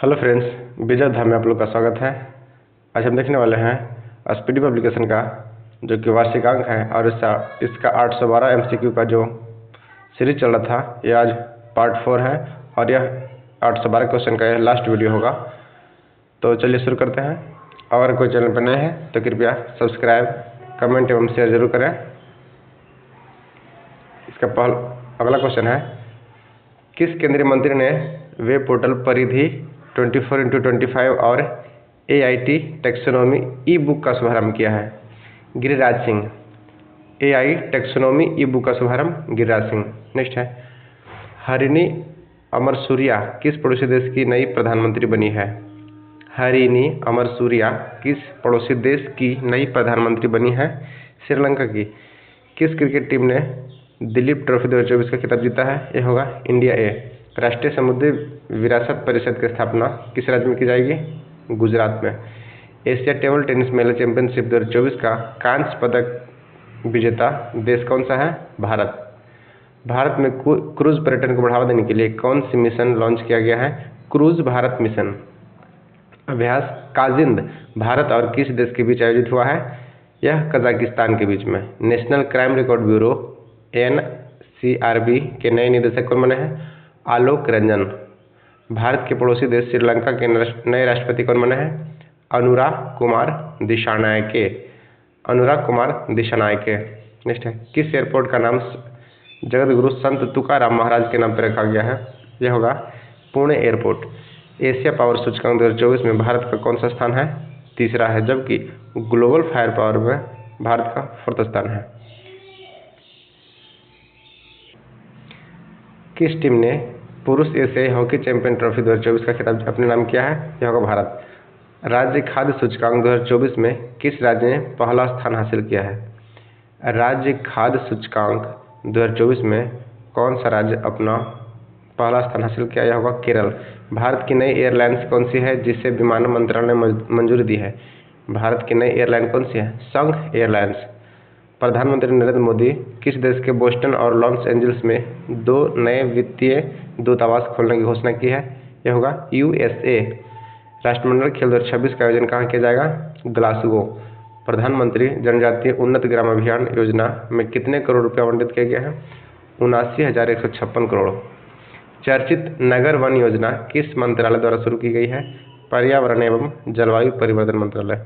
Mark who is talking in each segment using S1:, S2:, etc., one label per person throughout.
S1: Hello friends, विजय धाम में आप लोग का स्वागत है। आज हम देखने वाले हैं स्पीडी पब्लिकेशन का जो कि वार्षिकांक है और इसका 812 MCQ का जो सीरीज चल रहा था ये आज पार्ट 4 है और यह 812 क्वेश्चन का यह लास्ट वीडियो होगा। तो चलिए शुरू करते हैं। अगर कोई चैनल पर नए हैं तो कृपया सब्सक्राइब, कमेंट एवं शेयर जरूर करें। इसका अगला क्वेश्चन है, किस केंद्रीय मंत्री ने वेब पोर्टल परिधि 24x25 और AIT टैक्सोनॉमी ई बुक का शुभारंभ किया है? गिरिराज सिंह। AI टैक्सोनॉमी ई बुक का शुभारंभ गिरिराज सिंह। नेक्स्ट है, हरिणी अमरसूरिया किस पड़ोसी देश की नई प्रधानमंत्री बनी है? हरिणी अमरसूरिया किस पड़ोसी देश की नई प्रधानमंत्री बनी है? श्रीलंका की। किस क्रिकेट टीम ने दिलीप ट्रॉफी 2024 का खिताब जीता है? यह होगा इंडिया ए। राष्ट्रीय समुद्री विरासत परिषद की स्थापना किस राज्य में की जाएगी? गुजरात में। एशिया टेबल टेनिस महिला चैंपियनशिप 2024 का कांस्य पदक विजेता देश कौन सा है? भारत। भारत में क्रूज पर्यटन को बढ़ावा देने के लिए कौन सी मिशन लॉन्च किया गया है? Cruise Bharat mission. अभ्यास काजिंद भारत और किस देश के बीच आयोजित हुआ है? यह कजाकिस्तान के बीच में। National crime record bureau NCRB के नए निदेशक कौन बने हैं? आलोक रंजन। भारत के पड़ोसी देश श्रीलंका के नए राष्ट्रपति कौन बने हैं? अनुराग कुमार दिशानायके। अनुराग कुमार दिशानायके। नेक्स्ट है, किस एयरपोर्ट का नाम जगत गुरु संत तुकाराम महाराज के नाम पर रखा गया है? यह होगा पुणे एयरपोर्ट। एशिया पावर सूचकांक 2024 में भारत का कौन सा स्थान है? तीसरा है, जबकि ग्लोबल फायर पावर में भारत का 4था स्थान है। किस टीम ने पुरुष एशियाई हॉकी चैंपियन ट्रॉफी 2024 का खिताब अपने नाम किया है? यह होगा भारत। राज्य खाद्य सूचकांक 2024 में किस राज्य ने पहला स्थान हासिल किया है? राज्य खाद्य सूचकांक 2024 में कौन सा राज्य अपना पहला स्थान हासिल किया? यह होगा केरल। भारत की नई एयरलाइंस कौन सी है जिसे विमानन मंत्रालय ने मंजूरी दी है? भारत की नई एयरलाइन कौन सी है? संघ एयरलाइंस। प्रधानमंत्री नरेंद्र मोदी किस देश के बोस्टन और लॉस एंजल्स में 2 नए वित्तीय दूतावास खोलने की घोषणा की है? यह होगा USA। राष्ट्रमंडल खेल 2026 का आयोजन कहाँ किया जाएगा? ग्लासगो। प्रधानमंत्री जनजातीय उन्नत ग्राम अभियान योजना में कितने करोड़ रुपये आवंटित किया गया है? 79,156 करोड़। चर्चित नगर वन योजना किस मंत्रालय द्वारा शुरू की गई है? पर्यावरण एवं जलवायु परिवर्तन मंत्रालय।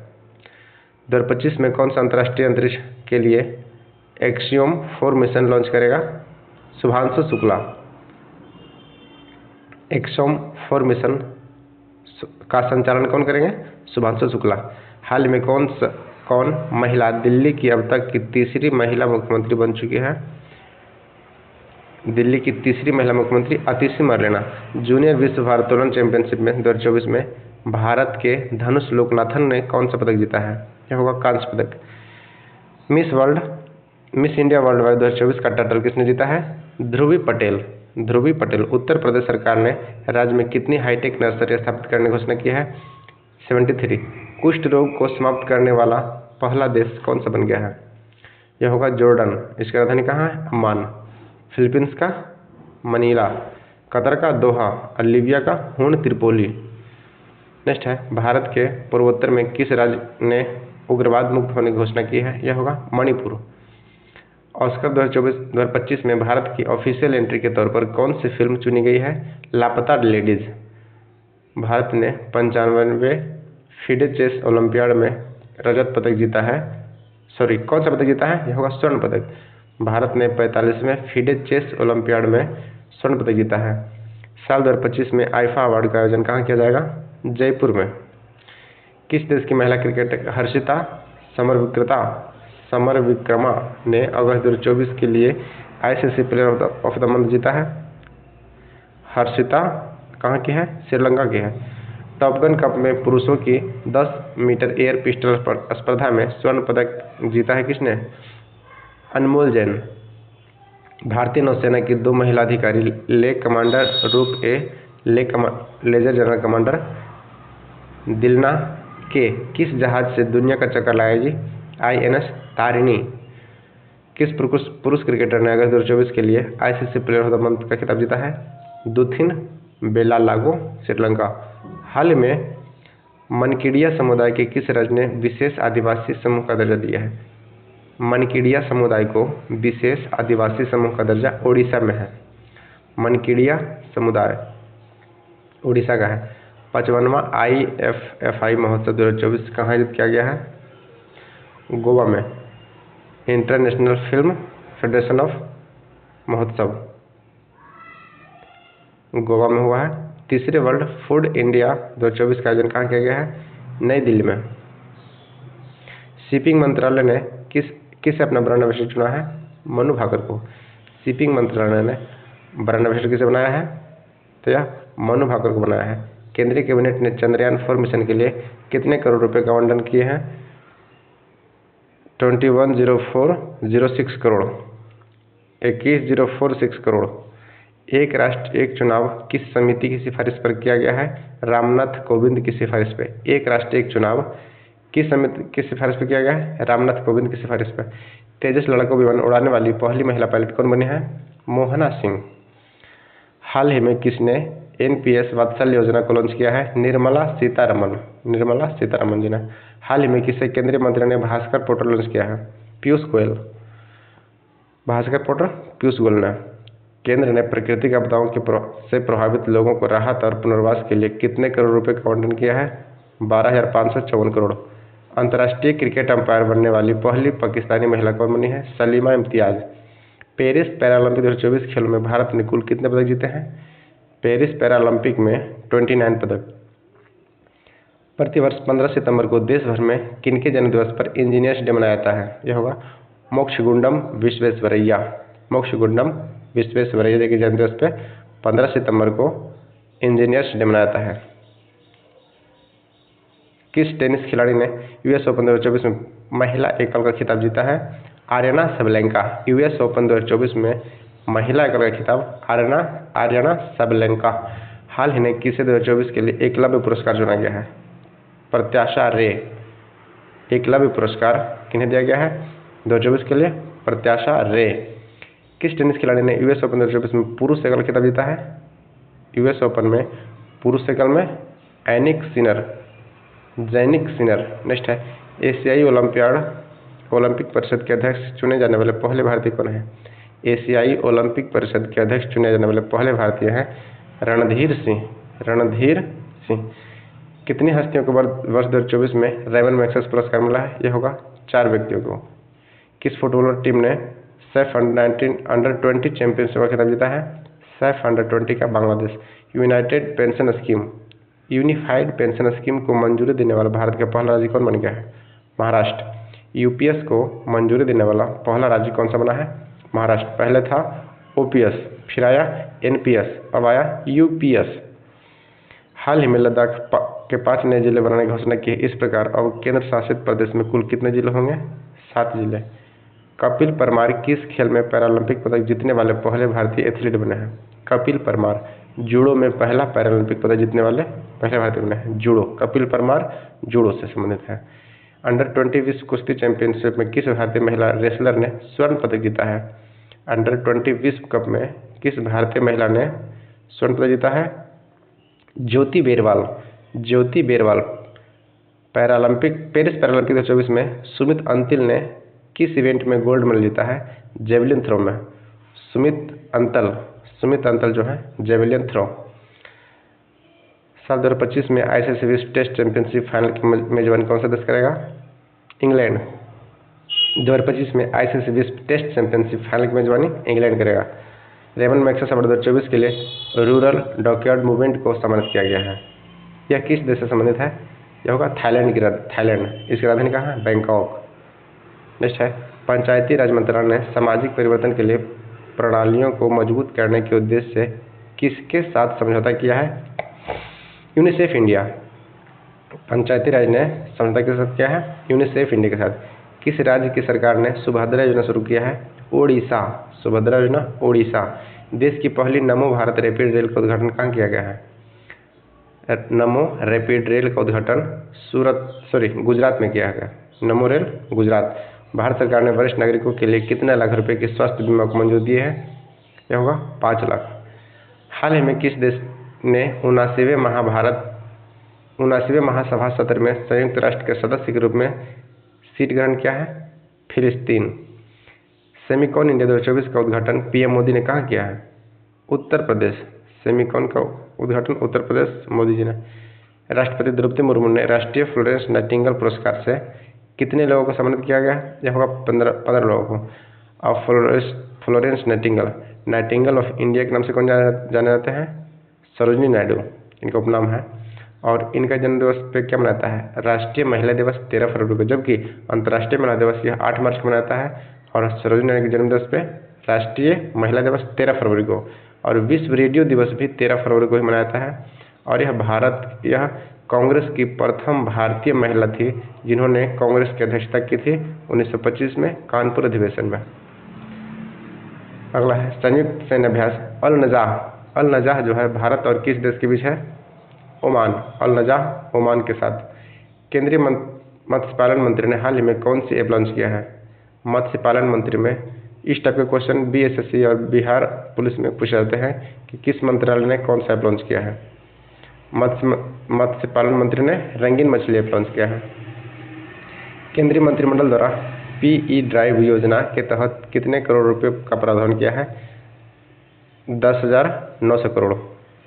S1: 2025 में कौन सा अंतर्राष्ट्रीय अंतरिक्ष के लिए एक्सियोम 4 मिशन लॉन्च करेगा? शुभांशु शुक्ला। एक्सियोम 4 मिशन का संचालन कौन करेंगे? शुभांशु शुक्ला। हाल में कौन महिला दिल्ली की अब तक की तीसरी महिला मुख्यमंत्री बन चुकी है? दिल्ली की तीसरी महिला मुख्यमंत्री अतिशी मरलेना। जूनियर विश्व भारोत्तोलन चैंपियनशिप में 2024 में भारत के धनुष लोकनाथन ने कौन सा पदक जीता है? यह होगा कांस्य पदक। मिस इंडिया वर्ल्ड वाइड 2024 का टाइटल किसने जीता है? ध्रुवी पटेल। ध्रुवी पटेल। उत्तर प्रदेश सरकार ने राज्य में कितनी हाईटेक नर्सरी स्थापित करने की घोषणा की है? 73। कुष्ठ रोग को समाप्त करने वाला पहला देश कौन सा बन गया है? यह होगा जॉर्डन। इसकी राजधानी कहाँ है? अम्मान। फिलीपींस का मनीला, कतर का दोहा और लीबिया का हुन त्रिपोली। नेक्स्ट है, भारत के पूर्वोत्तर में किस राज्य ने उग्रवाद मुक्त होने की घोषणा की है? यह होगा मणिपुर। ऑस्कर 2025 में भारत की ऑफिशियल एंट्री के तौर पर कौन सी फिल्म चुनी गई है? लापता लेडीज। भारत ने 95वें फीडे चेस ओलंपियाड में रजत पदक जीता है। कौन सा पदक जीता है? यह होगा स्वर्ण पदक। भारत ने 45वें फीडे चेस ओलंपियाड में स्वर्ण पदक जीता है। साल 2025 में आईफा अवार्ड का आयोजन कहाँ किया जाएगा? जयपुर में। किस देश की महिला क्रिकेटर हर्षिता समरविक्रमा ने अगस्त 2024 के लिए ICC player of the month जीता है? हर्षिता कहाँ की है? श्रीलंका की है। टॉप गन कप में पुरुषों की 10 मीटर एयर पिस्टल स्पर्धा में स्वर्ण पदक जीता है किसने? अनमोल जैन। भारतीय नौसेना की 2 महिला अधिकारी ले कमांडर रूप ए लेजर जनरल कमांडर दिलना के किस जहाज से दुनिया का चक्कर लगाएगी? INS तारिणी। किस पुरुष क्रिकेटर ने अगस्त 2024 के लिए ICC player of the month का खिताब जीता है? दुथिन बेलालागो, श्रीलंका। हाल ही में मनकीड़िया समुदाय के किस राज्य ने विशेष आदिवासी समूह का दर्जा दिया है? मनकीड़िया समुदाय को विशेष आदिवासी समूह का दर्जा ओडिशा में है। मनकीड़िया समुदाय उड़ीसा का है। 55वां IFFI महोत्सव 2024 कहाँ आयोजित किया गया है? गोवा में। इंटरनेशनल फिल्म फेडरेशन ऑफ महोत्सव गोवा में हुआ है। तीसरे वर्ल्ड फूड इंडिया 2024 का आयोजन कहाँ किया गया है? नई दिल्ली में। शिपिंग मंत्रालय ने किसे अपना ब्रांड एम्बेसडर चुना है? मनु भाकर को। शिपिंग मंत्रालय ने ब्रांड एम्बेसडर किसे बनाया है? तो यह मनु भाकर को बनाया है। केंद्रीय कैबिनेट ने चंद्रयान 4 मिशन के लिए कितने करोड़ रुपए का आवंटन किए हैं? 210406 करोड़ 21,046 करोड़। एक राष्ट्र एक चुनाव किस समिति की सिफारिश पर किया गया है? रामनाथ कोविंद की सिफारिश पे। एक राष्ट्र एक चुनाव किस समिति की सिफारिश पर किया गया है? रामनाथ कोविंद की सिफारिश पर। तेजस लड़ाकू विमान उड़ाने वाली पहली महिला पायलट कौन बनी है? मोहना सिंह। हाल ही में किसने NPS वात्सल्य योजना को लॉन्च किया है? निर्मला सीतारमन जी ने। हाल ही में किसे केंद्रीय मंत्री ने भास्कर पोर्टल लॉन्च किया है? पीयूष गोयल। भास्कर पोर्टल पीयूष गोयल ने। केंद्र ने प्राकृतिक आपदाओं से प्रभावित लोगों को राहत और पुनर्वास के लिए कितने करोड़ रुपए का आवंटन किया है? 12,554 करोड़। अंतर्राष्ट्रीय क्रिकेट अंपायर बनने वाली पहली पाकिस्तानी महिला कौन बनी है? सलीमा इम्तियाज। पेरिस पैरालंपिक 2024 खेलों में भारत ने कुल कितने पदक जीते हैं? पेरिस पैरालंपिक में 29 पदक। प्रतिवर्ष 15 सितंबर को देश भर में किनके जन्म दिवस पर इंजीनियर्स डे मनाया जाता है? यह होगा मोक्षगुंडम विश्वेश्वरैया। मोक्षगुंडम विश्वेश्वरैया जी के जन्म दिवस पे 15 सितंबर को इंजीनियर्स डे मनाया जाता है। किस टेनिस खिलाड़ी ने US ओपन 2024 में महिला एकल का खिताब जीता है? Aryna Sabalenka. US ओपन 2024 में महिला एकल का खिताब आर्यना सबलेंका। हाल ही में किसे 2024 के लिए एकलव्य पुरस्कार चुना गया है? प्रत्याशा रे। एकलव्य पुरस्कार किन्हें दिया गया है 2024 के लिए? प्रत्याशा रे। किस टेनिस खिलाड़ी ने US ओपन 2024 में पुरुष एकल खिताब जीता है? US ओपन में पुरुष एकल में जैनिक सिनर। नेक्स्ट है एशियाई ओलंपिक परिषद के अध्यक्ष चुने जाने वाले पहले भारतीय कौन है? एशियाई ओलंपिक परिषद के अध्यक्ष चुने जाने वाले पहले भारतीय हैं रणधीर सिंह। कितनी हस्तियों को वर्ष 2024 में रेमन मैग्सेस पुरस्कार मिला है? यह होगा 4 व्यक्तियों को। किस फुटबॉलर टीम ने सैफ अंडर-20 चैंपियनशिप का खिताब जीता है? सैफ अंडर-20 का बांग्लादेश। यूनिफाइड पेंशन स्कीम को मंजूरी देने वाला भारत का पहला राज्य कौन बन गया है? महाराष्ट्र। UPS को मंजूरी देने वाला पहला राज्य कौन सा बना है? महाराष्ट्र। पहले था OPS, फिर आया NPS, अब आया UPS। हाल ही में लद्दाख के 5 नए जिले बनाने की घोषणा की है। इस प्रकार अब केंद्र शासित प्रदेश में कुल कितने जिले होंगे? 7 जिले। कपिल परमार किस खेल में पैरालंपिक पदक जीतने वाले पहले भारतीय एथलीट बने हैं? कपिल परमार जूडो में पहला पैरालंपिक पदक जीतने वाले पहले भारतीय बने हैं। जूडो। कपिल परमार जूडो से संबंधित है। अंडर-20 विश्व कुश्ती चैंपियनशिप में किस भारतीय महिला रेसलर ने स्वर्ण पदक जीता है? अंडर-20 विश्व कप में किस भारतीय महिला ने स्वर्ण पदक जीता है? ज्योति बेरवाल। पेरिस पैरालंपिक 2024 में सुमित अंतिल ने किस इवेंट में गोल्ड मेडल जीता है? जेवलिन थ्रो में। सुमित अंतल जो है जेवलिन थ्रो। साल 2025 में ICC विश्व टेस्ट चैंपियनशिप फाइनल की मेजबानी कौन सा देश करेगा? इंग्लैंड। 2025 में ICC विश्व टेस्ट चैंपियनशिप फाइनल की मेजबानी इंग्लैंड करेगा। रेमन मैग्सेस अवार्ड 2024 के लिए रूरल डॉकयार्ड मूवमेंट को सम्मानित किया गया है। यह किस देश से संबंधित है? यह होगा थाईलैंड। इसकी राजधानी कहाँ है? बैंकॉक। नेक्स्ट है पंचायती राज मंत्रालय ने सामाजिक परिवर्तन के लिए प्रणालियों को मजबूत करने के उद्देश्य से किसके साथ समझौता किया है? UNICEF India. पंचायती राज ने समझौता किसके साथ किया है? यूनिसेफ इंडिया के साथ। किस राज्य की सरकार ने सुभद्रा योजना शुरू किया है? ओडिशा। सुभद्रा योजना ओडिशा। देश की पहली नमो भारत रैपिड रेल का उद्घाटन कहाँ किया गया है? नमो रैपिड रेल का उद्घाटन गुजरात में किया गया। नमो रेल गुजरात। भारत सरकार ने वरिष्ठ नागरिकों के लिए कितने लाख रुपए के स्वास्थ्य बीमा को मंजूरी दी है? यह होगा 5 लाख। हाल ही में किस देश ने 79वें महाभारत 79वें महासभा सत्र में संयुक्त राष्ट्र के सदस्य के रूप में सीट ग्रहण किया है? फिलिस्तीन। सेमिकॉन इंडिया 2024 का उद्घाटन पीएम मोदी ने कहाँ किया है? उत्तर प्रदेश। सेमिकॉन का उद्घाटन उत्तर प्रदेश मोदी जी ने। राष्ट्रपति द्रौपदी मुर्मू ने राष्ट्रीय फ्लोरेंस नाइटिंगेल पुरस्कार से कितने लोगों को सम्मानित किया गया? यह होगा 15 लोगों को। और फ्लोरेंस नाइटिंगेल ऑफ इंडिया के नाम से कौन जाने जाते हैं? सरोजिनी नायडू इनका उपनाम है। और इनका जन्म दिवस पे क्या मनाता है? राष्ट्रीय महिला दिवस 13 फरवरी को, जबकि अंतर्राष्ट्रीय महिला दिवस यह 8 मार्च को मनाता है। और सरोजिनी नायडू के जन्म दिवस पे राष्ट्रीय महिला दिवस 13 फरवरी को, और विश्व रेडियो दिवस भी 13 फरवरी को ही मनाता है। और यह कांग्रेस की प्रथम भारतीय महिला थी जिन्होंने कांग्रेस की अध्यक्षता की थी 1925 में कानपुर अधिवेशन में। अगला है संयुक्त सैन्य अभ्यास अल नजाह जो है भारत और किस देश के बीच है? ओमान। अल नजाह ओमान के साथ। केंद्रीय मत्स्य पालन मंत्री ने हाल ही में कौन सी ऐप लॉन्च किया है? मत्स्य पालन मंत्री में इस टाइप के क्वेश्चन BSSC और बिहार पुलिस में पूछे जाते हैं कि किस मंत्रालय ने कौन सा ऐप लॉन्च किया है? मत्स्य पालन मंत्री ने रंगीन मछली ऐप लॉन्च किया है। केंद्रीय मंत्रिमंडल द्वारा PE ड्राइव योजना के तहत कितने करोड़ रुपए का प्रावधान किया है? 10,900 करोड़।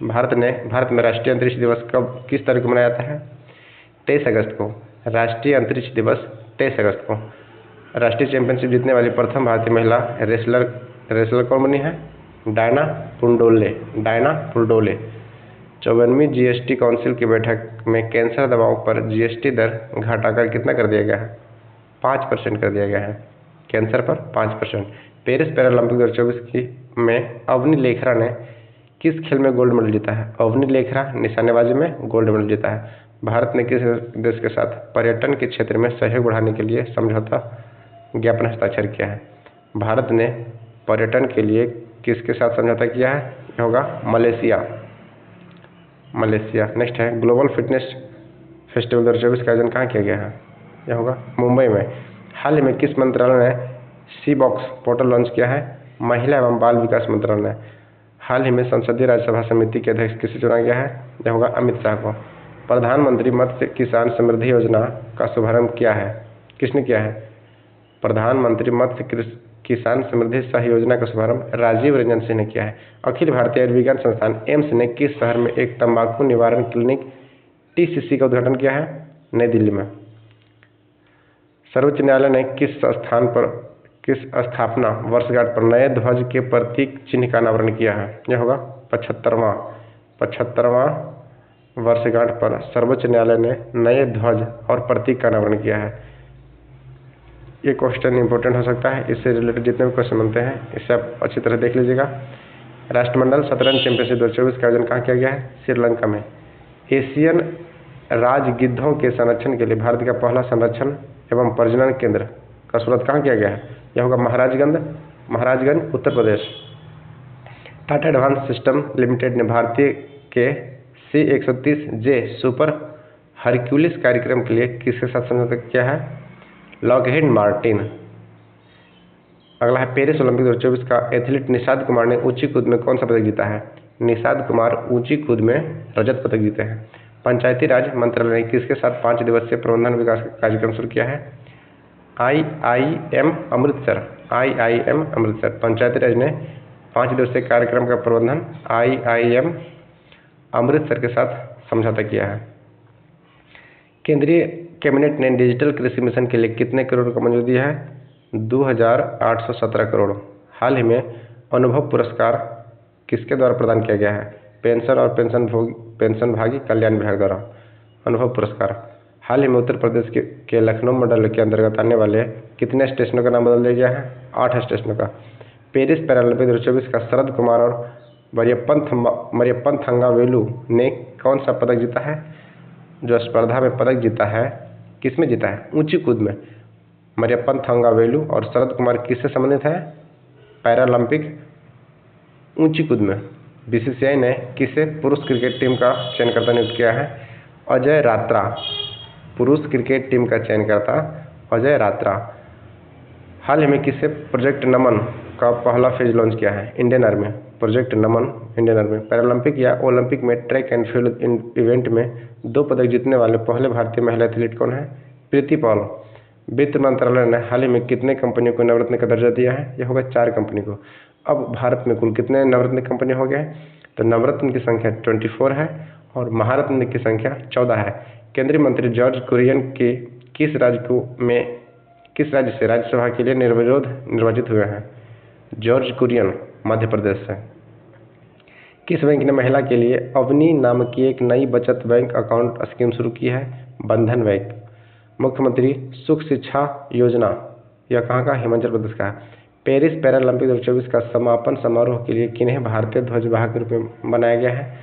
S1: भारत में राष्ट्रीय अंतरिक्ष दिवस कब किस तारीख को मनाया जाता है? 23 अगस्त को। राष्ट्रीय अंतरिक्ष दिवस 23 अगस्त को। राष्ट्रीय चैंपियनशिप जीतने वाली प्रथम भारतीय महिला रेसलर कौन बनी है? डायना पुंडोले। 54वीं GST काउंसिल की बैठक में कैंसर दवाओं पर GST दर घटाकर कितना कर दिया गया है? 5% कर दिया गया है। कैंसर पर 5%। पेरिस पैरालंपिक 2024 में अवनी लेखरा ने किस खेल में गोल्ड मेडल जीता है? अवनी लेखरा निशानेबाजी में गोल्ड मेडल जीता है। भारत ने किस देश के साथ पर्यटन के क्षेत्र में सहयोग बढ़ाने के लिए समझौता ज्ञापन हस्ताक्षर किया है? भारत ने पर्यटन के लिए किसके साथ समझौता किया है? यह होगा मलेशिया। नेक्स्ट है ग्लोबल फिटनेस फेस्टिवल 2024 का आयोजन कहाँ किया गया है? यह होगा मुंबई में। हाल ही में किस मंत्रालय ने C-बॉक्स पोर्टल लॉन्च किया है? महिला एवं बाल विकास मंत्रालय ने। हाल ही में संसदीय राज्यसभा समिति के अध्यक्ष किसे चुना गया है? यह होगा अमित शाह को। प्रधानमंत्री मत्स्य किसान समृद्धि योजना का शुभारंभ किसने किया है? प्रधानमंत्री मत्स्य किसान समृद्धि सह योजना का शुभारंभ राजीव रंजन सिंह ने किया है। अखिल भारतीय आयुर्विज्ञान संस्थान एम्स ने किस शहर में एक तंबाकू निवारण क्लिनिक TCC का उद्घाटन किया है? नई दिल्ली में। सर्वोच्च न्यायालय ने किस स्थापना वर्षगांठ पर नए ध्वज के प्रतीक चिन्ह का अनावरण किया है? यह होगा 75वां वर्षगांठ पर सर्वोच्च न्यायालय ने नए ध्वज और प्रतीक का अनावरण किया है। ये क्वेश्चन इंपॉर्टेंट हो सकता है, इससे रिलेटेड जितने भी क्वेश्चन बनते हैं इसे आप अच्छी तरह देख लीजिएगा। राष्ट्रमंडल शतरंज चैंपियनशिप 2024 का आयोजन कहाँ किया गया है? श्रीलंका में। एशियन राजगिद्धों के संरक्षण के लिए भारत का पहला संरक्षण एवं प्रजनन केंद्र का शुरुआत कहाँ किया गया है? यह होगा Maharajganj Uttar Pradesh. Tata advance system limited ने भारतीय के C-130J सुपर हरक्यूलिस कार्यक्रम के लिए किसके साथ समझौता किया है? Lockheed Martin. अगला है पेरिस ओलंपिक 2024 का एथलीट निषाद कुमार ने ऊंची कूद में कौन सा पदक जीता है? निषाद कुमार ऊंची कूद में रजत पदक जीते हैं। पंचायती राज मंत्रालय ने किसके साथ 5 दिवसीय प्रबंधन विकास कार्यक्रम शुरू किया है? IIM अमृतसर। पंचायती राज ने 5 दिवसीय कार्यक्रम का प्रबंधन IIM अमृतसर के साथ समझौता किया है। केंद्रीय कैबिनेट ने डिजिटल कृषि मिशन के लिए कितने करोड़ का मंजूरी दिया है? 2,817 करोड़। हाल ही में अनुभव पुरस्कार किसके द्वारा प्रदान किया गया है? पेंशन और पेंशनभागी कल्याण विभाग द्वारा अनुभव पुरस्कार। हाल ही में उत्तर प्रदेश के लखनऊ मंडल के अंतर्गत आने वाले कितने स्टेशनों का नाम बदल दिया गया है? 8 स्टेशनों का। पेरिस पैरालंपिक 2024 का शरद कुमार और मरियप्पन थंगावेलु ने कौन सा पदक जीता है? जो स्पर्धा में पदक जीता है किस में जीता है? ऊंची कूद में। मरियप्पन थंगावेलु और शरद कुमार किससे संबंधित है? पैरालंपिक ऊंची कूद में। BCCI ने किसे पुरुष क्रिकेट टीम का चयनकर्ता नियुक्त किया है? अजय रात्रा। पुरुष क्रिकेट टीम का चयनकर्ता अजय रात्रा। हाल ही में किसे प्रोजेक्ट नमन का पहला फेज लॉन्च किया है? Indian army. प्रोजेक्ट नमन इंडियन आर्मी। पैरालंपिक या ओलंपिक में ट्रैक एंड फील्ड इवेंट में 2 पदक जीतने वाले पहले भारतीय महिला एथलीट कौन है? प्रीति पॉल। वित्त मंत्रालय ने हाल ही में कितने कंपनियों को नवरत्न का दर्जा दिया है? यह होगा 4 कंपनी को। अब भारत में कुल कितने नवरत्न कंपनी हो गए? तो नवरत्न की संख्या 24 है और महारत्न की संख्या 14 है। केंद्रीय मंत्री जॉर्ज कुरियन के किस राज्य से राज्यसभा के लिए निर्विरोध निर्वाचित हुए हैं? जॉर्ज कुरियन मध्य प्रदेश से। किस बैंक ने महिला के लिए अवनी नाम की एक नई बचत बैंक अकाउंट स्कीम शुरू की है? बंधन बैंक। मुख्यमंत्री सुख शिक्षा योजना यह कहाँ का? हिमाचल प्रदेश का है। पेरिस पैरालंपिक 2024 का समापन समारोह के लिए किन्हें भारतीय ध्वजवाहक के रूप में बनाया गया है?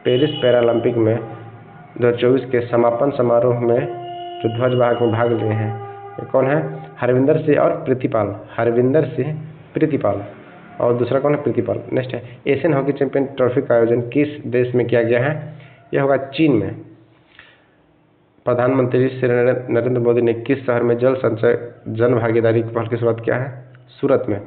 S1: पेरिस पैरालंपिक में 2024 के समापन समारोह में जो ध्वजवाहक में भाग लिए हैं ये कौन है? हरविंदर सिंह और प्रीतिपाल। हरविंदर सिंह, प्रीतिपाल और दूसरा कौन है? प्रीतिपाल। नेक्स्ट है एशियन हॉकी चैंपियन ट्रॉफी का आयोजन किस देश में किया गया है? यह होगा चीन में। प्रधानमंत्री श्री नरेंद्र मोदी ने किस शहर में जल संचय जन भागीदारी पहल की शुरुआत किया है? सूरत में।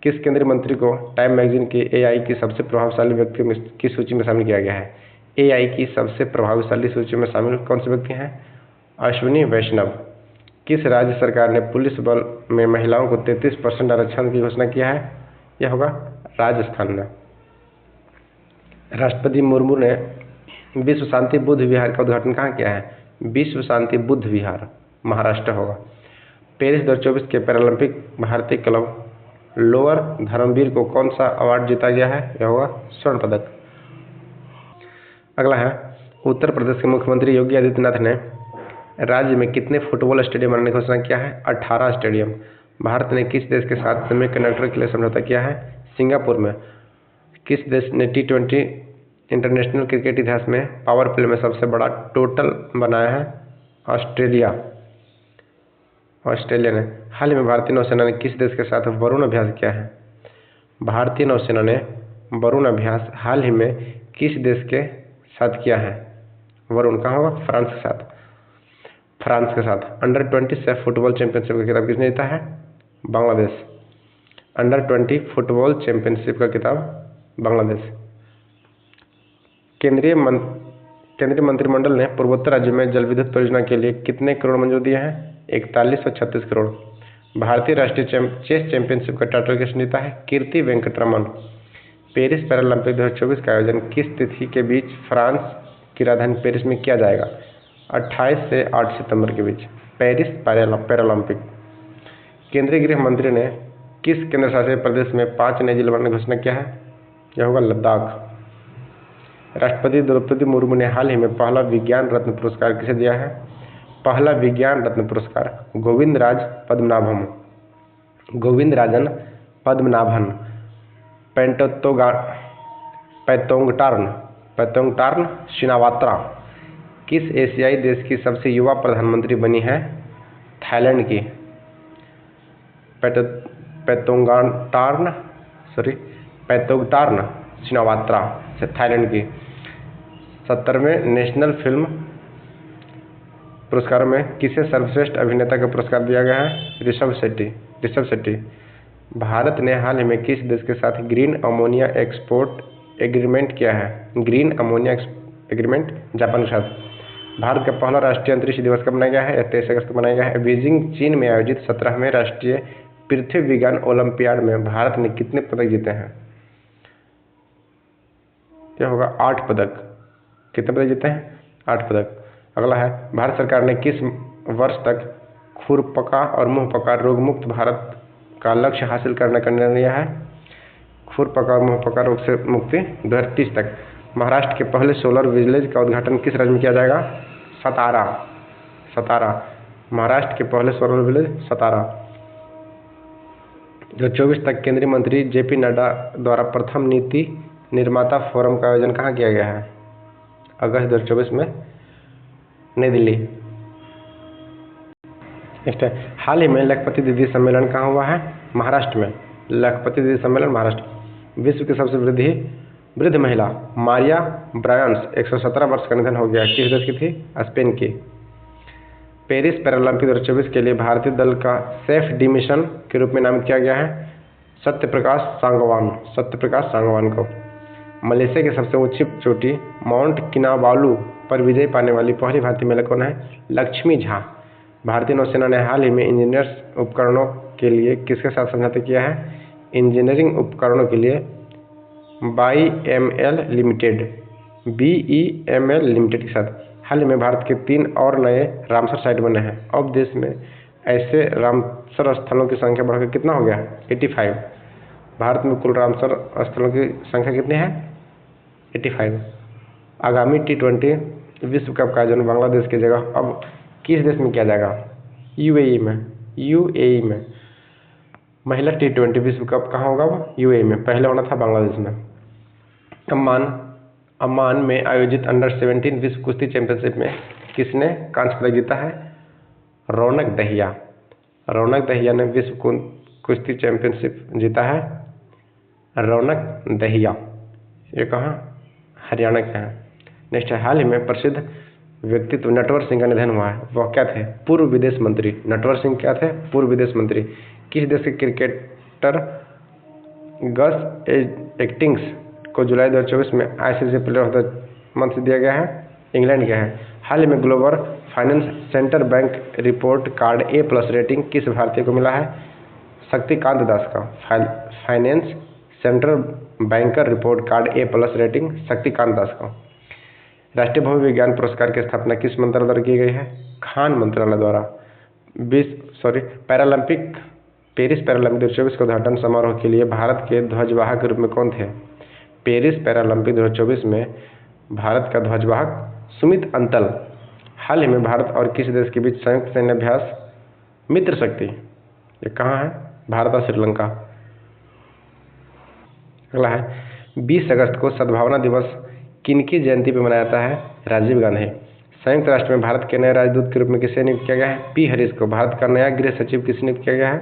S1: किस केंद्रीय मंत्री को टाइम मैगजीन के एआई की सबसे प्रभावशाली व्यक्तियों की सूची में शामिल किया गया है? एआई की सबसे प्रभावशाली सूची में शामिल कौन से व्यक्ति हैं? अश्विनी वैष्णव। किस राज्य सरकार ने पुलिस बल में महिलाओं को 33% आरक्षण की घोषणा किया है? यह होगा राजस्थान में। राष्ट्रपति मुर्मू ने विश्व शांति बुद्ध विहार का उद्घाटन कहाँ किया है? विश्व शांति बुद्ध विहार महाराष्ट्र होगा। पेरिस 2024 के पैरालंपिक भारतीय क्लब लोअर धर्मवीर को कौन सा अवार्ड जीता गया है? यह होगा स्वर्ण पदक। अगला है उत्तर प्रदेश के मुख्यमंत्री योगी आदित्यनाथ ने राज्य में कितने फुटबॉल स्टेडियम बनाने की घोषणा किया है? 18 स्टेडियम। भारत ने किस देश के साथ सेमीकंडक्टर के लिए समझौता किया है? सिंगापुर में। किस देश ने T20 इंटरनेशनल क्रिकेट इतिहास में पावर प्ले में सबसे बड़ा टोटल बनाया है? ऑस्ट्रेलिया ने। हाल ही में भारतीय नौसेना ने किस देश के साथ वरुण अभ्यास किया है? भारतीय नौसेना ने वरुण अभ्यास हाल ही में किस देश के साथ किया है? वरुण कहाँ होगा? फ्रांस के साथ। अंडर 20 सेफ फुटबॉल चैंपियनशिप का खिताब किसने जीता है? बांग्लादेश। अंडर 20 फुटबॉल चैंपियनशिप का खिताब बांग्लादेश। केंद्रीय मंत्रिमंडल ने पूर्वोत्तर राज्य में जल विद्युत परियोजना के लिए कितने करोड़ मंजूर दिए हैं? 41 और 36 करोड़। भारतीय राष्ट्रीय चेस चैंपियनशिप का टाइटल किसने जीता है? कीर्ति वेंकटरमन। पेरिस पैरालंपिक 2024 का आयोजन किस तिथि के बीच फ्रांस की राजधानी पेरिस में किया जाएगा? 28 से 8 सितंबर के बीच। Paris Paralympic. केंद्रीय गृह मंत्री ने किस केंद्र शासित प्रदेश में 5 नए जिले बनाने की घोषणा किया है? यह होगा लद्दाख। राष्ट्रपति द्रौपदी मुर्मू ने हाल ही में पहला विज्ञान रत्न पुरस्कार किसे दिया है? पहला विज्ञान रत्न पुरस्कार गोविंदराजन पद्मनाभन पैतोंगटार्न शिनावात्रा किस एशियाई देश की सबसे युवा प्रधानमंत्री बनी है? थाईलैंड की। पैतोंगटार्न शिनावात्रा थाईलैंड की। 70वें नेशनल फिल्म पुरस्कारों में किसे सर्वश्रेष्ठ अभिनेता का पुरस्कार दिया गया है? ऋषभ शेट्टी। भारत ने हाल ही में किस देश के साथ ग्रीन अमोनिया एक्सपोर्ट एग्रीमेंट किया है? ग्रीन अमोनिया एग्रीमेंट जापान के साथ। भारत का पहला राष्ट्रीय अंतरिक्ष दिवस कब मनाया गया है? 23 अगस्त को मनाया गया है। बीजिंग चीन में आयोजित 17वें राष्ट्रीय पृथ्वी विज्ञान ओलंपियाड में भारत ने कितने पदक जीते हैं? यह होगा 8 पदक। कितने पदक जीते हैं? 8 पदक। अगला है भारत सरकार ने किस वर्ष तक खुरपका और मुंहपका रोग मुक्त भारत का लक्ष्य हासिल करने का निर्णय लिया है? खुरपका और मुंहपका रोग से मुक्ति 2030 तक। महाराष्ट्र के पहले सोलर विलेज का उद्घाटन किस राज्य में किया जाएगा? सतारा। महाराष्ट्र के पहले सोलर विलेज सतारा। 2024 तक केंद्रीय मंत्री JP नड्डा द्वारा प्रथम नीति निर्माता फोरम का आयोजन कहाँ किया गया है? अगस्त 2024 में नई दिल्ली। नेक्स्ट है हाल ही में लखपति दीदी सम्मेलन कहाँ हुआ है? महाराष्ट्र में। लखपति दीदी सम्मेलन महाराष्ट्र। विश्व की सबसे वृद्ध महिला मारिया ब्रायंस 117 वर्ष का निधन हो गया। किस देश की थी? स्पेन की। पेरिस पैरालंपिक 2024 के लिए भारतीय दल का सेफ डी मिशन के रूप में नामित किया गया है? सत्यप्रकाश सांगवान को। मलेशिया की सबसे ऊंची चोटी माउंट किनाबालू पर विजय पाने वाली पहली भारतीय महिला कौन है? लक्ष्मी झा। भारतीय नौसेना ने हाल ही में इंजीनियर्स उपकरणों के लिए किसके साथ समझौता किया है? इंजीनियरिंग उपकरणों के लिए BEML लिमिटेड के साथ। हाल ही में भारत के 3 और नए रामसर साइट बने हैं। अब देश में ऐसे रामसर स्थलों की संख्या बढ़कर कितना हो गया है? 85। भारत में कुल रामसर स्थलों की संख्या कितनी है? 85। आगामी T20 विश्व कप का आयोजन बांग्लादेश की जगह अब किस देश में किया जाएगा? यूएई में। महिला T20 विश्व कप कहाँ होगा? यूएई में। पहले होना था बांग्लादेश में। अम्मान में आयोजित अंडर-17 विश्व कुश्ती चैंपियनशिप में किसने कांस्य पदक जीता है? रौनक दहिया ने विश्व कुश्ती चैंपियनशिप जीता है। रौनक दहिया, ये कहाँ? हरियाणा के हैं। नेक्स्ट है, हाल ही में प्रसिद्ध व्यक्तित्व नटवर सिंह का निधन हुआ है। वह क्या थे? पूर्व विदेश मंत्री। नटवर सिंह क्या थे? पूर्व विदेश मंत्री। किस देश के क्रिकेटर गस एस्टिंग्स को जुलाई 2024 में ICC player of the month दिया गया है? इंग्लैंड के हैं। हाल ही में global finance center bank report card A+ rating किस भारतीय को मिला है? शक्तिकांत दास का। Finance central banker report card A+ rating Shaktikanta Das का। राष्ट्रीय भव्य विज्ञान पुरस्कार की स्थापना किस मंत्रालय द्वारा की गई है? खान मंत्रालय द्वारा। पेरिस पैरालंपिक 2024 के उद्घाटन समारोह के लिए भारत के ध्वजवाहक के रूप में कौन थे? पेरिस पैरालंपिक 2024 में भारत का ध्वजवाहक सुमित अंतल। हाल ही में भारत और किस देश के बीच संयुक्त सैन्य अभ्यास मित्र शक्ति, ये कहाँ है? भारत और श्रीलंका। अगला है, 20 अगस्त को सद्भावना दिवस किनकी जयंती पर मनाया जाता है? राजीव गांधी। संयुक्त राष्ट्र में भारत के नए राजदूत के रूप में किसे नियुक्त किया गया है? P. हरीश को। भारत का नया गृह सचिव किसे नियुक्त किया गया है?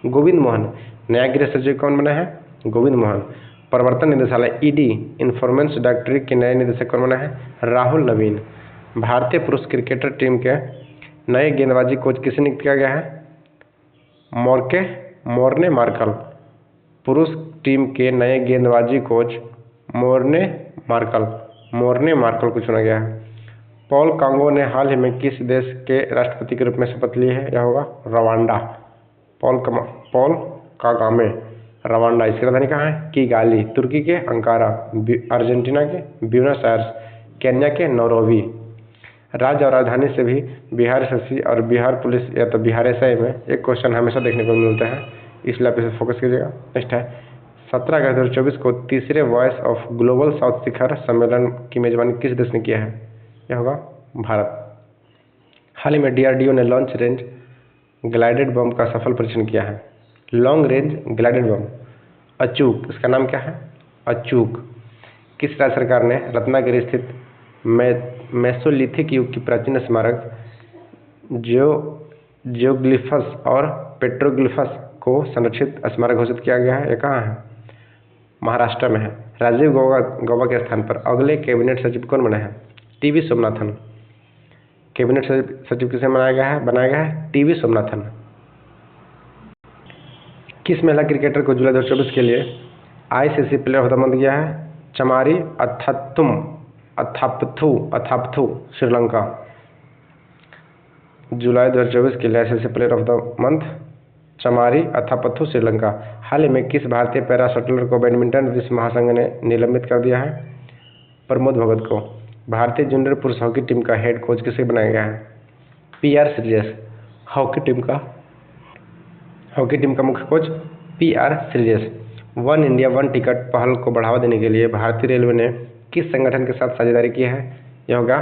S1: गोविंद मोहन। नया गृह सचिव कौन बना है? गोविंद मोहन। प्रवर्तन निदेशालय ED इन्फोर्समेंट डायरेक्टरेट के नए निदेशक कौन बना है? राहुल नवीन। भारतीय पुरुष क्रिकेटर टीम के नए गेंदबाजी कोच किसे नियुक्त किया गया है? Morne Markle. पुरुष टीम के नए गेंदबाजी कोच मोर्ने मार्कल को चुना गया है। पॉल कांगो ने हाल ही में किस देश के राष्ट्रपति के रूप में शपथ ली है? यह होगा रवांडा। Paul Kagame, Rwanda. इसकी राजधानी कहाँ है? किगाली। तुर्की के अंकारा, अर्जेंटीना के ब्यूनस आयर्स, केन्या के नैरोबी। राज्य और राजधानी से भी बिहार SSC और बिहार पुलिस या तो बिहार SI में एक क्वेश्चन हमेशा देखने को मिलते हैं, इसलिए आप इसे फोकस कीजिएगा। नेक्स्ट है, 17 अगस्त 2024 को तीसरे वॉइस ऑफ ग्लोबल साउथ शिखर सम्मेलन की मेजबानी किस देश ने किया है? यह होगा भारत। हाल ही में DRDO ने लॉन्ग रेंज ग्लाइडेड बम का सफल परीक्षण किया है। लॉन्ग रेंज ग्लाइडेड बम अचूक, इसका नाम क्या है? अचूक। किस राज्य सरकार ने रत्नागिरी स्थित मेसोलिथिक युग की प्राचीन स्मारक जियोग्लिफस और पेट्रोग्लिफस को संरक्षित स्मारक घोषित किया गया है? यह कहाँ है? महाराष्ट्र में है। राजीव गौबा के स्थान पर अगले कैबिनेट सचिव कौन बने हैं? TV सोमनाथन। कैबिनेट सचिव किसे बनाया गया है? TV सोमनाथन। किस महिला क्रिकेटर को जुलाई 2024 के लिए ICC player of the month गया है? चमारी अथापथु, श्रीलंका। जुलाई 2024 के लिए ICC player of the month Chamari Athapaththu, Sri Lanka. हाल ही में किस भारतीय पैरा शटलर को बैडमिंटन विश्व महासंघ ने निलंबित कर दिया है? प्रमोद भगत को। भारतीय जूनियर पुरुष हॉकी टीम का हेड कोच किसे बनाया गया है? PR श्रीजेश। हॉकी टीम का मुख्य coach PR Sreejesh. One India one ticket पहल को बढ़ावा देने के लिए भारतीय रेलवे ने किस संगठन के साथ साझेदारी की है? यह होगा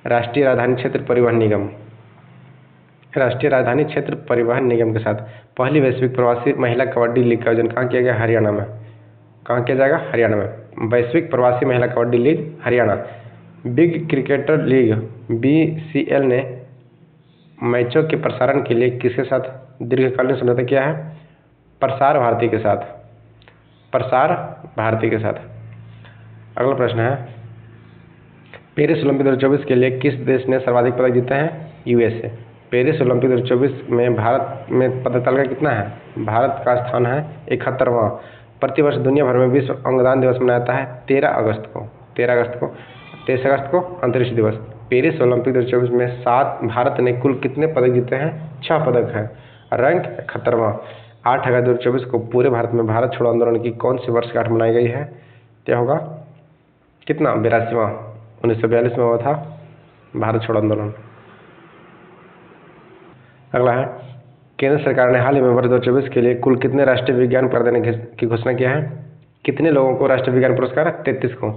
S1: राष्ट्रीय राजधानी क्षेत्र परिवहन निगम के साथ। पहली वैश्विक प्रवासी महिला कबड्डी लीग का आयोजन कहाँ किया गया? हरियाणा में। कहाँ किया जाएगा? हरियाणा में। वैश्विक प्रवासी महिला kabaddi league Haryana. Big cricketer league BCL ने मैचों के प्रसारण के लिए किसके साथ दीर्घकालीन समझौता किया है? प्रसार भारती के साथ। अगला प्रश्न है, पेरिस ओलंपिक 2024 के लिए किस देश ने सर्वाधिक पदक जीते हैं? USA। पेरिस ओलंपिक 2024 में भारत में पदक तालिका कितना है? भारत का स्थान है 71वां। प्रतिवर्ष दुनिया भर में विश्व अंगदान दिवस मनाया जाता है 13 अगस्त को। 23 अगस्त को अंतरिक्ष दिवस। पेरिस ओलंपिक 2024 में भारत ने कुल कितने पदक जीते हैं? 6 पदक हैं। रैंक 71वां। 8 अगस्त 2024 को पूरे भारत में भारत छोड़ो आंदोलन की कौन सी वर्षगांठ मनाई गई है? क्या होगा? कितना? 82वां। 1942 में हुआ था भारत छोड़ो आंदोलन। अगला है, केंद्र सरकार ने हाल ही में वर्ष 2024 के लिए कुल कितने राष्ट्रीय विज्ञान पुरस्कार देने की घोषणा किया है? कितने लोगों को राष्ट्रीय विज्ञान पुरस्कार? 33 को।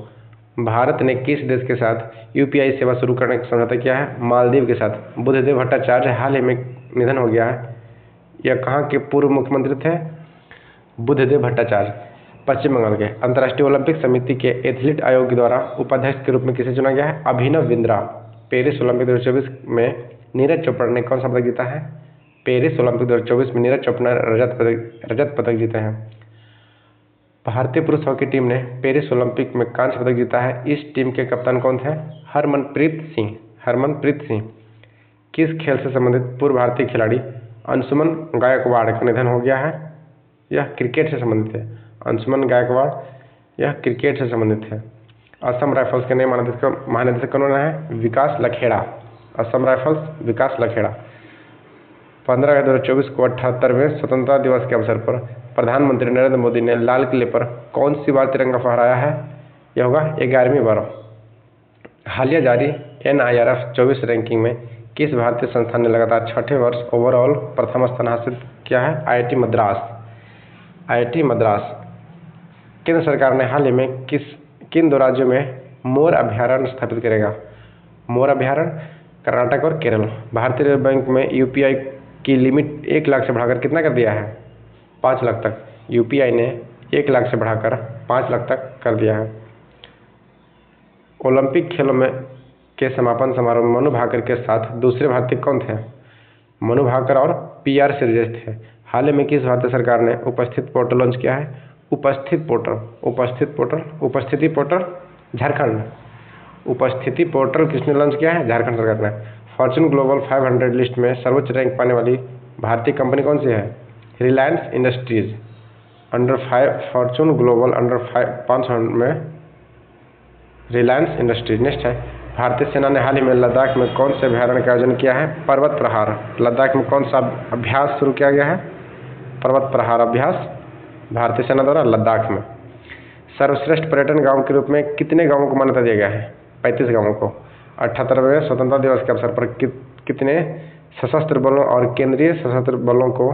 S1: भारत ने किस देश के साथ यूपीआई सेवा शुरू करने का समझौता किया है? मालदीव के साथ। बुद्धदेव भट्टाचार्य हाल ही में निधन हो गया है। यह कहाँ के पूर्व मुख्यमंत्री थे? बुद्धदेव भट्टाचार्य, पश्चिम बंगाल के। अंतर्राष्ट्रीय ओलंपिक समिति के एथलीट आयोग के द्वारा उपाध्यक्ष के रूप में किसे चुना गया है? अभिनव बिंद्रा। पेरिस ओलंपिक 2024 में नीरज चोपड़ा ने कौन सा पदक जीता है? पेरिस ओलंपिक 2024 में नीरज चोपड़ा रजत पदक जीते हैं। भारतीय पुरुष हॉकी टीम ने पेरिस ओलंपिक में कांस्य पदक जीता है। इस टीम के कप्तान कौन थे? हरमनप्रीत सिंह। किस खेल से संबंधित पूर्व भारतीय खिलाड़ी अंशुमन गायकवाड़ का निधन हो गया है? यह क्रिकेट से संबंधित है। अंशुमन गायकवाड़ यह क्रिकेट से संबंधित है। असम राइफल्स के नए महानिदेशक कौन है? विकास लखेड़ा। असम राइफल्स विकास लखेड़ा। 15 अगस्त 2024 को 78वें स्वतंत्रता दिवस के अवसर पर प्रधानमंत्री नरेंद्र मोदी ने लाल किले पर कौन सी बार तिरंगा फहराया है? यह होगा 11वीं बार। हालिया जारी NIRF 24 रैंकिंग में किस भारतीय संस्थान ने लगातार 6ठे वर्ष ओवरऑल प्रथम स्थान हासिल किया है? IIT मद्रास। केंद्र सरकार ने हाल ही में किन 2 राज्यों में मोर अभयारण्य स्थापित करेगा? मोर अभयारण्य कर्नाटक और केरल। भारतीय रिजर्व बैंक में यूपीआई की लिमिट 1 लाख से बढ़ाकर कितना कर दिया है? 5 लाख तक। यूपीआई ने 1 लाख से बढ़ाकर 5 लाख तक कर दिया है। ओलंपिक खेलों में के समापन समारोह में मनु भाकर के साथ दूसरे भारतीय कौन थे? मनु भाकर और PR श्रीजेश थे। हाल ही में किस भारतीय सरकार ने उपस्थिति पोर्टल लॉन्च किया है? उपस्थिति पोर्टल झारखंड। उपस्थिति पोर्टल किसने लॉन्च किया है? झारखंड सरकार ने। फॉर्च्यून ग्लोबल 500 लिस्ट में सर्वोच्च रैंक पाने वाली भारतीय कंपनी कौन सी है? Reliance industries. Fortune global under 500 में रिलायंस इंडस्ट्रीज। नेक्स्ट है, भारतीय सेना ने हाल ही में लद्दाख में कौन से अभ्यारण्य का आयोजन किया है? पर्वत प्रहार। लद्दाख में कौन सा अभ्यास शुरू किया गया है? पर्वत प्रहार अभ्यास भारतीय सेना द्वारा लद्दाख में। सर्वश्रेष्ठ पर्यटन गांव के रूप में कितने गांवों को मान्यता दिया गया है? 35 गांवों को। 78वें स्वतंत्रता दिवस के अवसर पर कितने सशस्त्र बलों और केंद्रीय सशस्त्र बलों को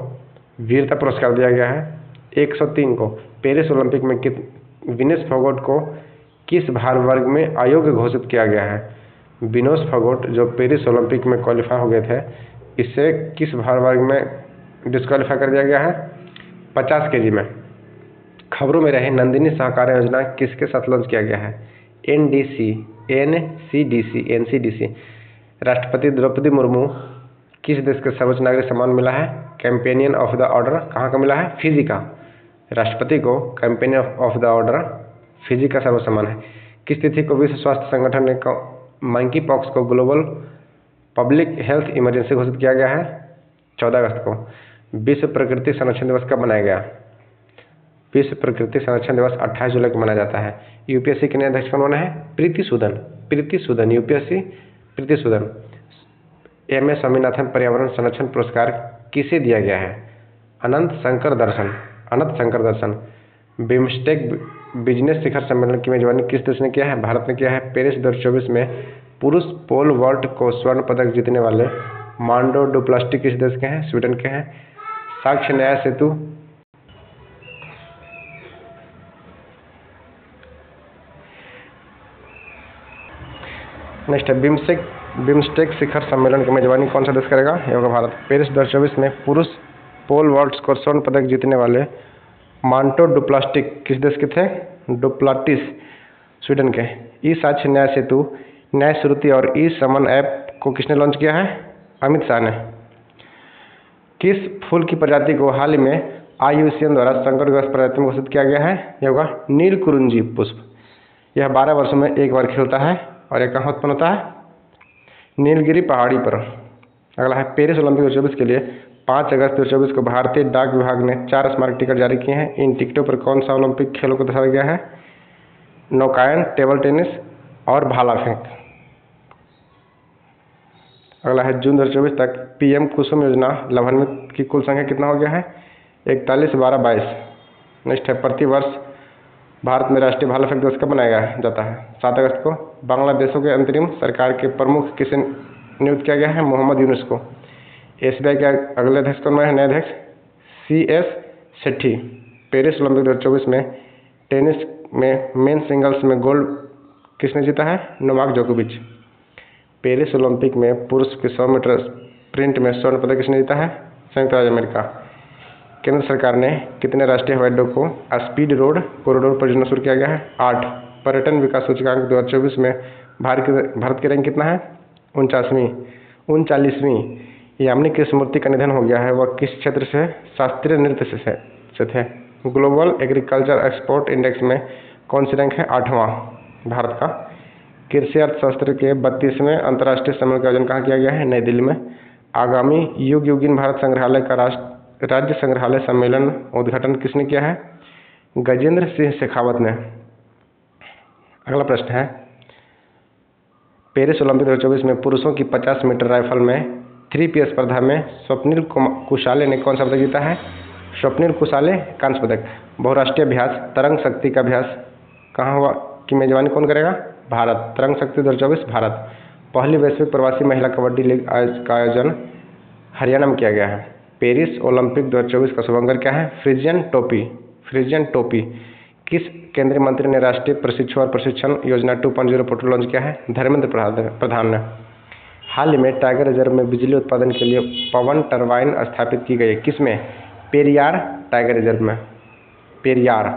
S1: वीरता पुरस्कार दिया गया है? 103 को। पेरिस ओलंपिक में विनेश फोगट को किस भार वर्ग में अयोग्य घोषित किया गया है? विनेश फोगट जो पेरिस ओलंपिक में क्वालिफाई हो गए थे, इससे किस भार वर्ग में डिस्क्वालीफाई कर दिया गया है? 50 kg में। खबरों में रहे नंदिनी सहकार योजना किसके साथ लॉन्च किया गया है? NCDC। राष्ट्रपति द्रौपदी मुर्मू किस देश के सर्वोच्च नागरिक सम्मान मिला है? कैंपेनियन ऑफ द ऑर्डर कहाँ का मिला है? फिजी का। राष्ट्रपति को companion of the order Fiji का सर्वोच्च सम्मान है। किस तिथि को विश्व स्वास्थ्य संगठन ने मंकी पॉक्स को ग्लोबल पब्लिक हेल्थ इमरजेंसी घोषित किया गया है? 14 अगस्त को। विश्व प्रकृति संरक्षण दिवस कब मनाया गया? विश्व प्रकृति संरक्षण दिवस 28 जुलाई को मनाया जाता है। यूपीएससी के नए अध्यक्ष कौन बने हैं? प्रीति सूदन। यूपीएससी प्रीति सूदन। MS स्वामीनाथन पर्यावरण संरक्षण पुरस्कार किसे दिया गया है? अनंत शंकर दर्शन। बिम्स्टेक बिजनेस शिखर सम्मेलन की मेजबानी किस देश ने किया है? भारत ने किया है। पेरिस 2024 में पुरुष पोल वॉल्ट को स्वर्ण पदक जीतने वाले मांडो डुप्लास्टी किस देश के हैं? स्वीडन के हैं। साक्ष्य न्याय सेतु नेक्स्ट है, बिम्स्टेक शिखर सम्मेलन की मेजबानी कौन सा देश करेगा? ये होगा भारत। पेरिस 2024 में पुरुष पोल वॉल्ट को स्वर्ण पदक जीतने वाले मांटो डुप्लास्टी किस देश के थे? डुप्लाटिस स्वीडन के। ई साक्ष्य न्याय सेतु, न्याय श्रुति और ई समन ऐप को किसने लॉन्च किया है? अमित शाह ने। किस फूल की प्रजाति को हाल ही में IUCN द्वारा संकटग्रस्त प्रजाति में घोषित किया गया है? यह होगा नीलकुरुंजी पुष्प। यह 12 वर्षों में एक बार खिलता है और यह कहाँ उत्पन्न होता है? नीलगिरी पहाड़ी पर। अगला है पेरिस ओलंपिक 2024 के लिए 5 अगस्त 2024 को भारतीय डाक विभाग ने 4 स्मारक टिकट जारी किए हैं। इन टिकटों पर कौन सा ओलंपिक खेलों को दर्शाया गया है? नौकायन, टेबल टेनिस और भाला फेंक। अगला है जून 2024 तक पीएम कुसुम योजना लाभान्वित की कुल संख्या कितना हो गया है? 41, 12, 22। नेक्स्ट है प्रति वर्ष भारत में राष्ट्रीय भाला फेंक दिवस कब मनाया जाता है? 7 अगस्त को। बांग्लादेशों के अंतरिम सरकार के प्रमुख किसे नियुक्त किया गया है? मोहम्मद यूनुस को। एसबीआई के अगले अध्यक्ष कौन बने? नए अध्यक्ष CS सेठी। पेरिस ओलंपिक 2024 में टेनिस में मेन सिंगल्स में गोल्ड किसने जीता है? नोवाक जोकोविच। पेरिस ओलंपिक में पुरुष के 100 मीटर स्प्रिंट में स्वर्ण पदक किसने जीता है? संयुक्त राज्य अमेरिका। केंद्र सरकार ने कितने राष्ट्रीय हवाई अड्डों को स्पीड रोड कॉरिडोर परियोजना शुरू किया गया है? 8। पर्यटन विकास सूचकांक 2024 में भारत की रैंक कितना है? 39वीं। यामिनी कृष्णमूर्ति का निधन हो गया है। वह किस क्षेत्र से शास्त्रीय नृत्य से थे? ग्लोबल एग्रीकल्चर एक्सपोर्ट इंडेक्स में कौन सी रैंक है? 8वां भारत का। कृषि अर्थशास्त्र के 32वें अंतर्राष्ट्रीय सम्मेलन का आयोजन कहाँ किया गया है? नई दिल्ली में। आगामी युगीन भारत संग्रहालय का राज्य संग्रहालय सम्मेलन उद्घाटन किसने किया है? गजेंद्र सिंह शेखावत ने। अगला प्रश्न है पेरिस ओलंपिक 2024 में पुरुषों की 50 मीटर राइफल में 3P स्पर्धा में स्वप्निल कुशाले ने कौन सा पदक जीता है? स्वप्निल कुशाले कांस्य पदक। बहुराष्ट्रीय अभ्यास तरंग शक्ति का अभ्यास कहाँ हुआ की मेजबानी कौन करेगा? भारत। तरंग शक्ति 2024 भारत। पहली वैश्विक प्रवासी महिला कबड्डी लीग का आयोजन हरियाणा में किया गया है। पेरिस ओलंपिक 2024 का शुभारंभ क्या है? फ्रिजियन टोपी। किस केंद्रीय मंत्री ने राष्ट्रीय प्रशिक्षु और प्रशिक्षण योजना 2.0 पोर्टल लॉन्च किया है? धर्मेंद्र प्रधान ने। हाल ही में टाइगर रिजर्व में बिजली उत्पादन के लिए पवन टरबाइन स्थापित की गई है। किसमें? पेरियार टाइगर रिजर्व में। पेरियार।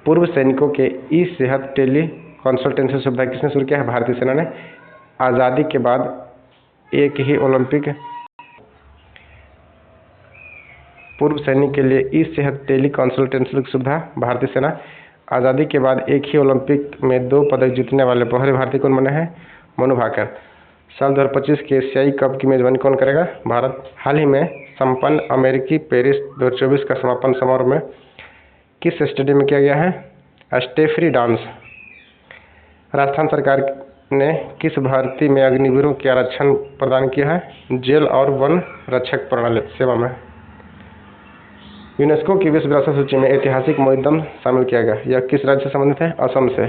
S1: पूर्व सैनिकों के ई सेहत टेली कंसल्टेंसी सुविधा किसने शुरू किया है? भारतीय सेना ने। आज़ादी के बाद एक ही ओलंपिक पूर्व सैनिक के लिए ई सेहत टेली कंसल्टेंसी सुविधा भारतीय सेना। आज़ादी के बाद एक ही ओलंपिक में 2 पदक जीतने वाले पहले भारतीय कौन बने हैं? मनु भाकर। साल 2025 के एशियाई कप की मेजबानी कौन करेगा? भारत। हाल ही में संपन्न अमेरिकी पेरिस 2024 का समापन समारोह में किस स्टेडियम में किया गया है? स्टेफरी डांस। राजस्थान सरकार ने किस भर्ती में अग्निवीरों के आरक्षण प्रदान किया है? जेल और वन रक्षक प्रणाली सेवा में। यूनेस्को की विश्व विरासत सूची में ऐतिहासिक मोइदम शामिल किया गया। यह किस राज्य से संबंधित है? असम से।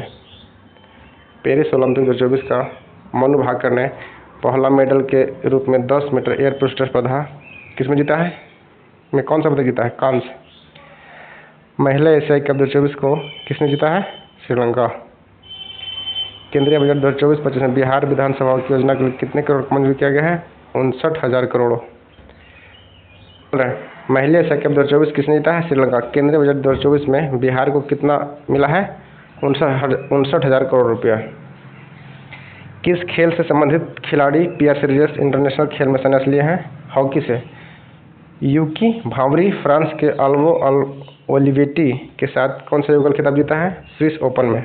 S1: पेरिस ओलंपिक 2024 का मनु भाकर ने पहला मेडल के रूप में 10 मीटर एयर पिस्टल स्पर्धा किसमें जीता है? में कौन सा पदक जीता है? कांस्य। महिला एशियाई कप 2024 को किसने जीता है? श्रीलंका। केंद्रीय बजट 2024-25 में बिहार विधानसभा की योजना के लिए कितने करोड़ का मंजूर किया गया है? 59,000 करोड़। महिला एशियाई कप 2024 किसने जीता है? श्रीलंका। केंद्रीय बजट 2024 में बिहार को कितना मिला है? 59,000 करोड़ रुपया। किस खेल से संबंधित खिलाड़ी PR सीरीज इंटरनेशनल खेल में संन्यास लिए हैं? हॉकी से। यूकी भावरी फ्रांस के अल्वो ओलिवेटी के साथ कौन सा युगल खिताब जीता है? स्विस ओपन में।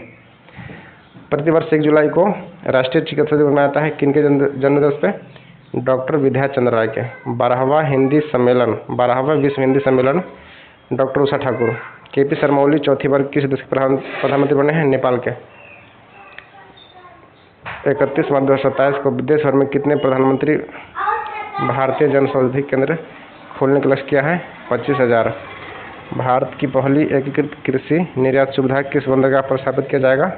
S1: प्रतिवर्ष 1 जुलाई को राष्ट्रीय चिकित्सा दिवस मनाया जाता है किनके जन्मदिवस पे? डॉक्टर विद्याचंद्र राय के। 12वां विश्व हिंदी सम्मेलन डॉक्टर उषा ठाकुर। KP शर्मा ओली चौथी बार किस देश के प्रधानमंत्री बने हैं? नेपाल के। 31 मार्च 2027 को देश भर में कितने प्रधानमंत्री भारतीय जन औषधि केंद्र खोलने का लक्ष्य किया है? 25,000। भारत की पहली एकीकृत कृषि निर्यात सुविधा किस बंदरगाह पर स्थापित किया जाएगा?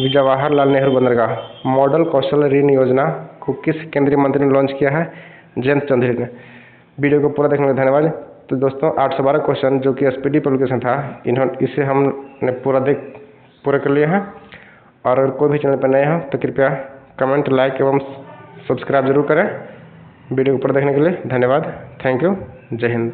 S1: जवाहरलाल नेहरू बंदरगाह। मॉडल कौशल ऋण योजना को किस केंद्रीय मंत्री ने लॉन्च किया है? जयंत चौधरी ने। वीडियो को पूरा देखने के लिए धन्यवाद। तो दोस्तों 812 क्वेश्चन जो कि SPD पब्लिकेशन था इसे हमने पूरा कर लिया है। और अगर कोई भी चैनल पर नए हो तो कृपया कमेंट, लाइक एवं सब्सक्राइब जरूर करें। वीडियो को पूरा देखने के लिए धन्यवाद। Thank you. जय हिंद।